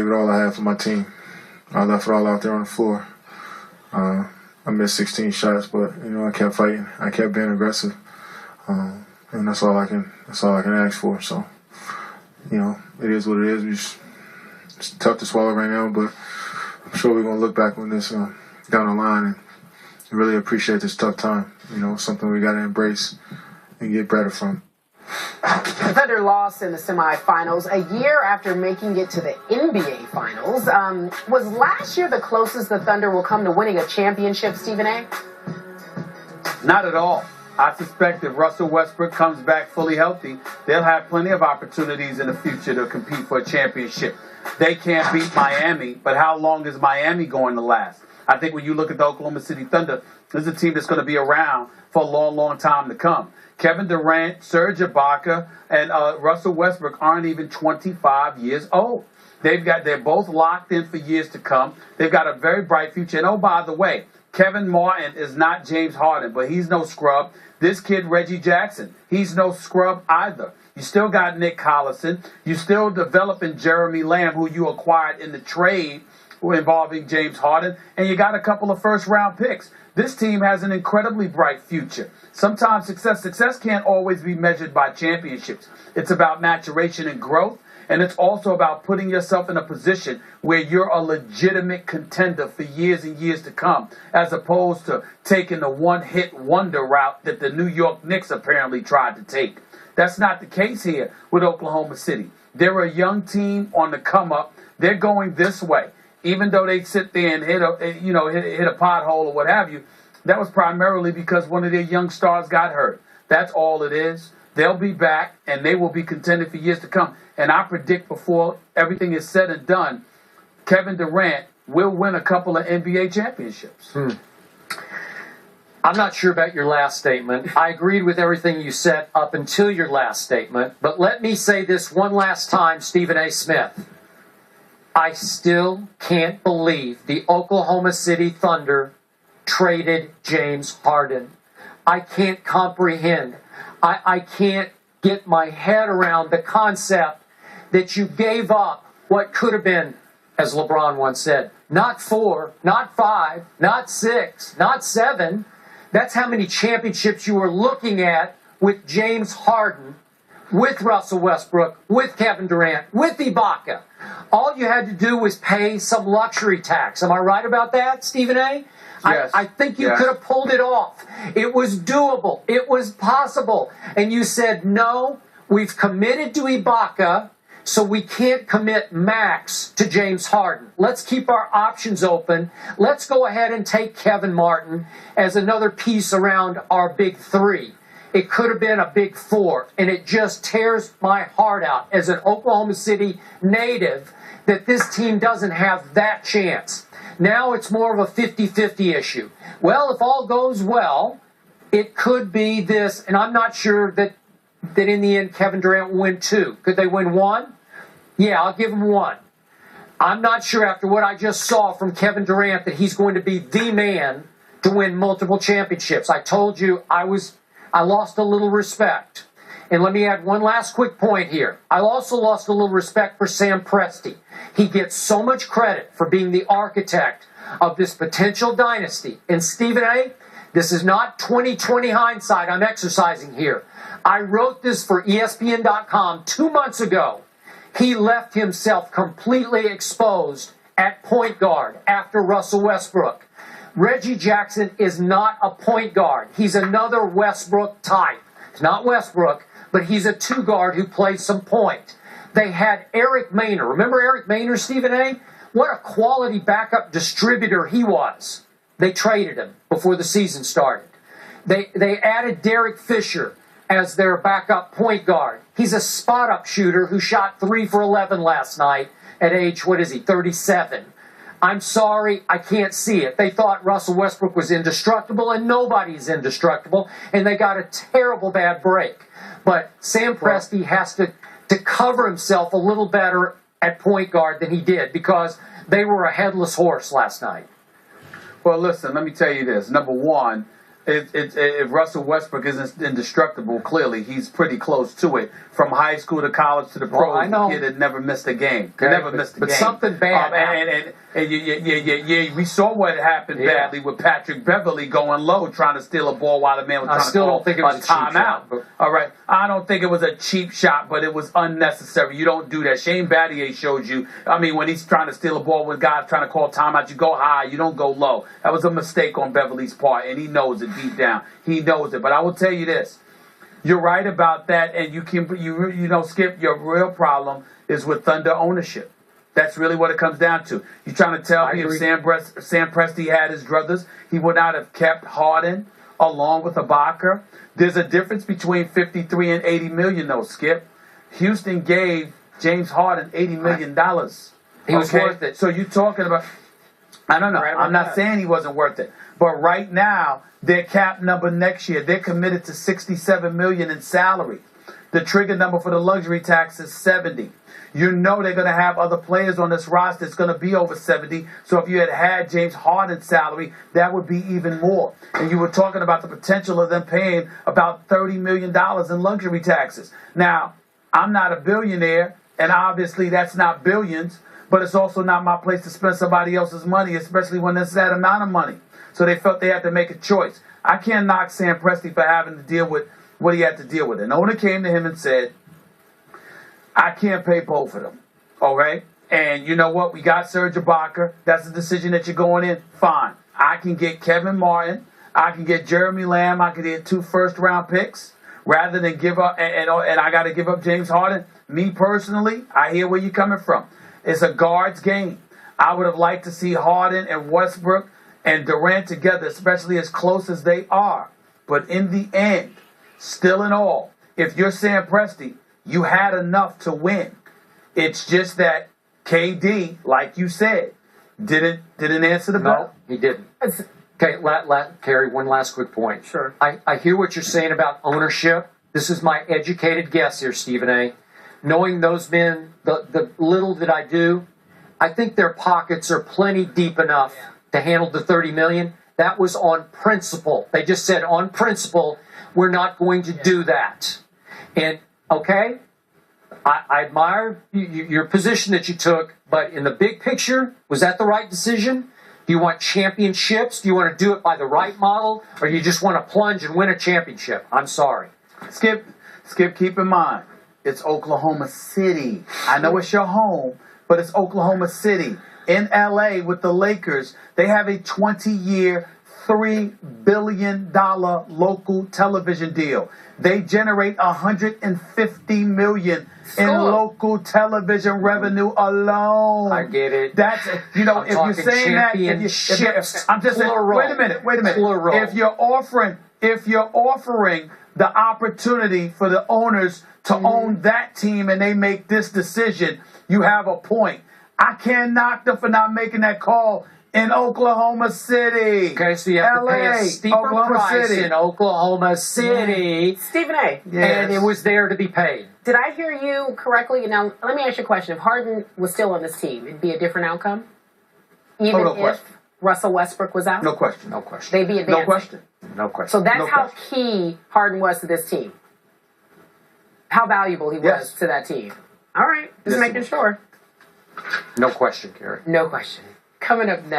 Gave it all I had for my team. I left it all out there on the floor. I missed 16 shots, but I kept fighting. I kept being aggressive, and that's all I can ask for. So, it is what it is. It's tough to swallow right now, but I'm sure we're gonna look back on this down the line and really appreciate this tough time. Something we got to embrace and get better from. The Thunder lost in the semifinals a year after making it to the NBA Finals. Was last year the closest the Thunder will come to winning a championship, Stephen A? Not at all. I suspect if Russell Westbrook comes back fully healthy, they'll have plenty of opportunities in the future to compete for a championship. They can't beat Miami, but how long is Miami going to last? I think when you look at the Oklahoma City Thunder, this is a team that's going to be around for a long, long time to come. Kevin Durant, Serge Ibaka, and Russell Westbrook aren't even 25 years old. They're both locked in for years to come. They've got a very bright future. And oh, by the way, Kevin Martin is not James Harden, but he's no scrub. This kid, Reggie Jackson, he's no scrub either. You still got Nick Collison. You still developing Jeremy Lamb, who you acquired in the trade involving James Harden. And you got a couple of first-round picks. This team has an incredibly bright future. Sometimes success can't always be measured by championships. It's about maturation and growth, and it's also about putting yourself in a position where you're a legitimate contender for years and years to come, as opposed to taking the one-hit wonder route that the New York Knicks apparently tried to take. That's not the case here with Oklahoma City. They're a young team on the come-up. They're going this way. Even though they sit there and hit a pothole or what have you, that was primarily because one of their young stars got hurt. That's all it is. They'll be back, and they will be contending for years to come. And I predict before everything is said and done, Kevin Durant will win a couple of NBA championships. I'm not sure about your last statement. I agreed with everything you said up until your last statement. But let me say this one last time, Stephen A. Smith. I still can't believe the Oklahoma City Thunder traded James Harden. I can't comprehend. I can't get my head around the concept that you gave up what could have been, as LeBron once said, not 4, not 5, not 6, not 7. That's how many championships you were looking at with James Harden, with Russell Westbrook, with Kevin Durant, with Ibaka. All you had to do was pay some luxury tax. Am I right about that, Stephen A? Yes. I think you could have pulled it off. It was doable. It was possible. And you said, no, we've committed to Ibaka, so we can't commit max to James Harden. Let's keep our options open. Let's go ahead and take Kevin Martin as another piece around our big 3. It could have been a big 4, and it just tears my heart out as an Oklahoma City native that this team doesn't have that chance. Now it's more of a 50-50 issue. Well, if all goes well, it could be this, and I'm not sure that in the end Kevin Durant will win 2. Could they win 1? Yeah, I'll give him 1. I'm not sure after what I just saw from Kevin Durant that he's going to be the man to win multiple championships. I told you I lost a little respect. And let me add one last quick point here. I also lost a little respect for Sam Presti. He gets so much credit for being the architect of this potential dynasty. And Stephen A., this is not 20/20 hindsight I'm exercising here. I wrote this for ESPN.com 2 months ago. He left himself completely exposed at point guard after Russell Westbrook. Reggie Jackson is not a point guard. He's another Westbrook type. It's not Westbrook, but he's a 2 guard who plays some point. They had Eric Maynor. Remember Eric Maynor, Stephen A? What a quality backup distributor he was. They traded him before the season started. They added Derek Fisher as their backup point guard. He's a spot-up shooter who shot 3 for 11 last night at age, 37. I'm sorry, I can't see it. They thought Russell Westbrook was indestructible, and nobody's indestructible, and they got a terrible bad break. But Sam Presti has to cover himself a little better at point guard than he did because they were a headless horse last night. Well, listen, let me tell you this. Number one, if Russell Westbrook isn't indestructible, clearly he's pretty close to it. From high school to college to the pros, I know. the kid had never missed a game. Okay, Never missed a game. But something bad happened. And we saw what happened badly with Patrick Beverly going low, trying to steal a ball while the man was trying still to don't think it was a cheap timeout. shot, but- All right, I don't think it was a cheap shot, but it was unnecessary. You don't do that. Shane Battier showed you. I mean, when he's trying to steal a ball, when guys trying to call timeout, you go high, you don't go low. That was a mistake on Beverly's part, and he knows it deep down. He knows it. But I will tell you this. You're right about that, and you know, Skip, your real problem is with Thunder ownership. That's really what it comes down to. You're trying to tell me if Sam Presti had his druthers, he would not have kept Harden along with Ibaka. There's a difference between 53 and 80 million, though, Skip. Houston gave James Harden $80 million. He was worth it. So you're talking about, I don't know. Right about I'm not that. saying he wasn't worth it. But right now, their cap number next year, they're committed to $67 million in salary. The trigger number for the luxury tax is 70. You know they're going to have other players on this roster. It's going to be over 70. So if you had James Harden's salary, that would be even more. And you were talking about the potential of them paying about $30 million in luxury taxes. Now, I'm not a billionaire, and obviously that's not billions, but it's also not my place to spend somebody else's money, especially when it's that amount of money. So they felt they had to make a choice. I can't knock Sam Presti for having to deal with what he had to deal with. An owner came to him and said, I can't pay both of them, all right? And you know what? We got Serge Ibaka. That's the decision that you're going in. Fine. I can get Kevin Martin. I can get Jeremy Lamb. I can get 2 first-round picks rather than give up. And I got to give up James Harden. Me personally, I hear where you're coming from. It's a guards game. I would have liked to see Harden and Westbrook and Durant together, especially as close as they are. But in the end, still in all, if you're Sam Presti, you had enough to win. It's just that KD, like you said, didn't answer the bell. No, he didn't. Okay, Kerry, one last quick point. Sure. I hear what you're saying about ownership. This is my educated guess here, Stephen A. Knowing those men, the little that I do, I think their pockets are plenty deep enough to handle the $30 million. That was on principle. They just said, on principle, we're not going to do that. And, okay, I admire your position that you took, but in the big picture, was that the right decision? Do you want championships? Do you want to do it by the right model? Or you just want to plunge and win a championship? I'm sorry. Skip, keep in mind, it's Oklahoma City. I know it's your home, but it's Oklahoma City. In L.A. with the Lakers, they have a 20-year, $3 billion local television deal. They generate $150 million in local television revenue alone. I get it. That's, you know, I'm if you're saying that, I'm just saying, wait a minute. Plural. If you're offering the opportunity for the owners to own that team and they make this decision, you have a point. I can't knock them for not making that call in Oklahoma City. Okay, so you have to pay a steeper Oklahoma price City. in Oklahoma City. Stephen A. Yes. And it was there to be paid. Did I hear you correctly? Now, let me ask you a question. If Harden was still on this team, it'd be a different outcome? Even no if question. Russell Westbrook was out? No question. No question. They'd be advancing. No question. No question. So that's No how question. key Harden was to this team. How valuable he was Yes. to that team. All right. Just Yes, making he was. sure. No question, Kerry. No question. Coming up next.